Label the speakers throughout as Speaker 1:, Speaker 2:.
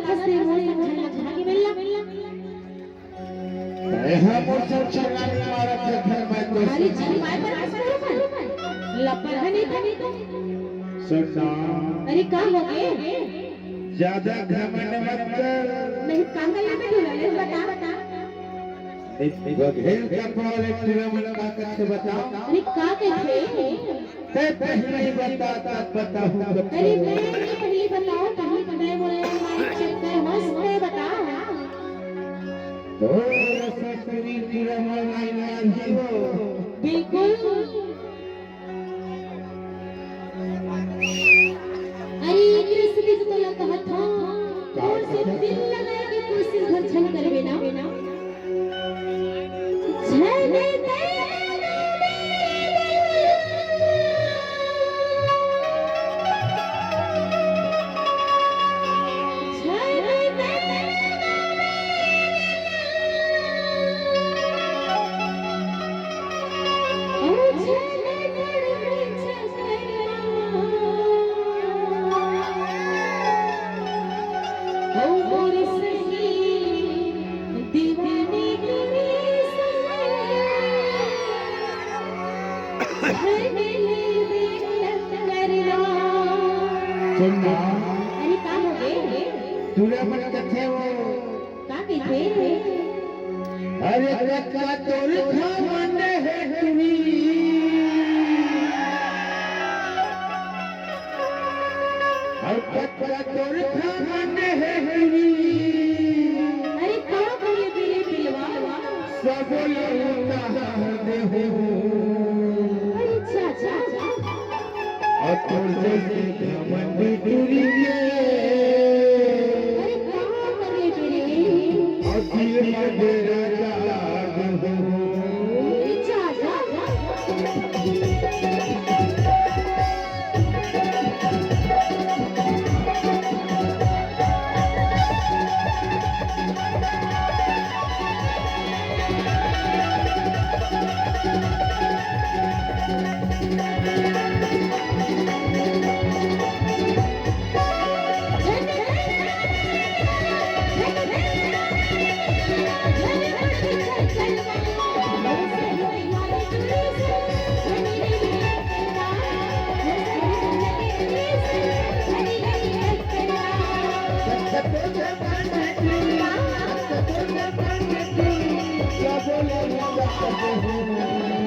Speaker 1: हंसे मोर झलना भागी मिलना
Speaker 2: यहाँ मोर सब चला मारा के घर में तो
Speaker 1: हरी चल पाए पर हंसो पर लपर हनी था
Speaker 2: सुनना
Speaker 1: अरे का हो गए
Speaker 2: ज्यादा घमंड मत कर
Speaker 1: नहीं कांगल में ढूंढ ले बता
Speaker 2: बघेल का पाल एक तिरमन का कैसे बताओ
Speaker 1: अरे का कहते
Speaker 2: ते पहले ही बताता बताऊं
Speaker 1: अरे मैं पहले बताओ कहीं मैं बोले माइक चेक कर मस्त है बता
Speaker 2: तो रसरी तिरमन लाइन जीवो
Speaker 1: बिल्कुल अरे कृष्ण तो लगा था और से दिल लगाए के कोशिश घर छन करवे ना छन दे
Speaker 2: सुनना
Speaker 1: अरे का हो गए
Speaker 2: तिरमन कथे वो
Speaker 1: का कहते
Speaker 2: अरे कथा तोर घमंड है तुरी और कथा तोर घमंड है तुरी
Speaker 1: अरे का बोले बिले बिलवा
Speaker 2: सब लोग दे हो
Speaker 1: अरे चाचा
Speaker 2: और तोर जैसे घमंड तुरी के
Speaker 1: अरे कहाँ करे बिले
Speaker 2: और दिल में डेरा जाग हो
Speaker 1: अरे चाचा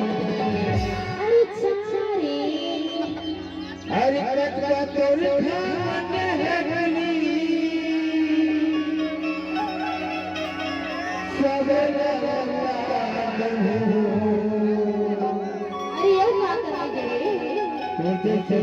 Speaker 1: अरे चाचा रे
Speaker 2: अरे कथा तोर घमंड है गली सब लोग
Speaker 1: अरे ये का करे रे
Speaker 2: जैसे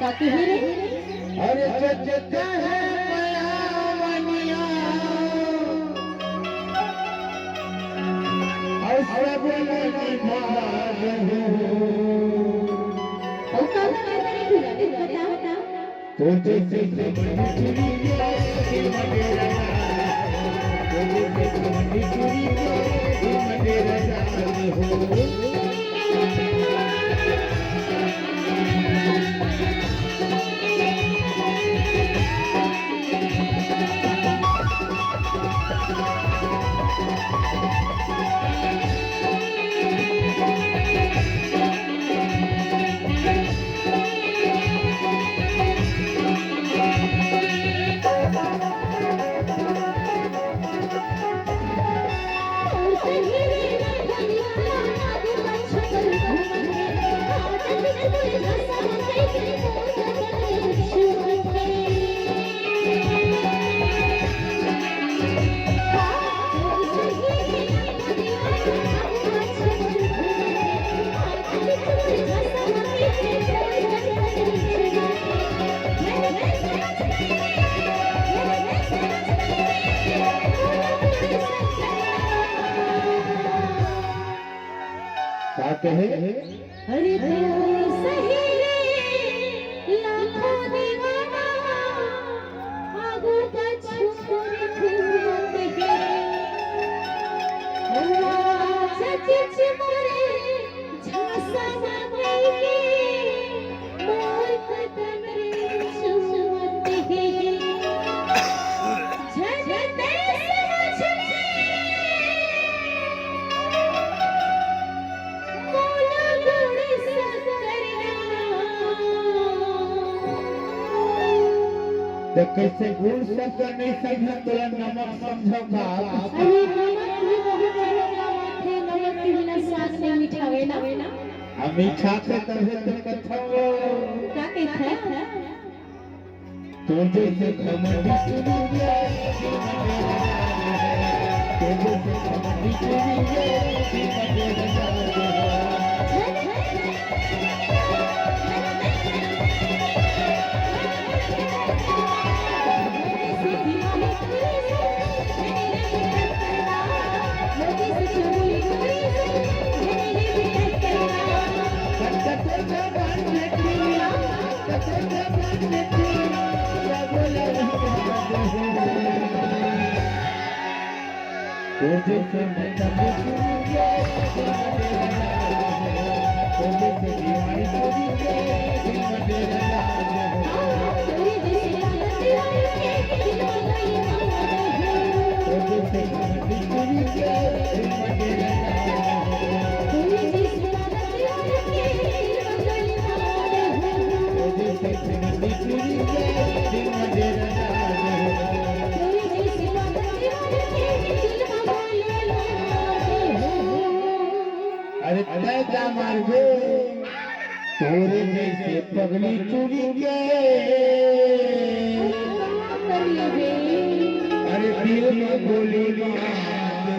Speaker 1: काकी हीरे
Speaker 2: अरे जगता है पयावनिया और सब लगी भाग
Speaker 1: और का करे बता बता
Speaker 2: तो जैसे बड़ी के मडेरा तो जैसे बड़ी के मडेरा हो क्या कहे
Speaker 1: अरे तो सही रे लाखों दीवाना आगू पछू करे घूमत गे हुआ सच मोरे झांसा मांगे मोर कदम रे छुमत गे झझते समझ मोला गुड़
Speaker 2: तो कैसे गुड़ शक्कर नहीं समझा तोरा नमक समझो का
Speaker 1: अरे नमक भी बहुत महंगा माथे नमक के बिना साग नहीं मिठावे ना
Speaker 2: हम मीठा के तहे तो कथो
Speaker 1: क्या कहता है
Speaker 2: तो जैसे घमंडी चुनी गया तो जैसे घमंडी चुनी गया जैसे मैं तब चुनी गया तो जैसे दीवानी चुनी गया तो जैसे घमंडी चुनी गया अरे तय क्या मार्गे तोरे जैसे पगली चुनी के अरे दिल में गोली मार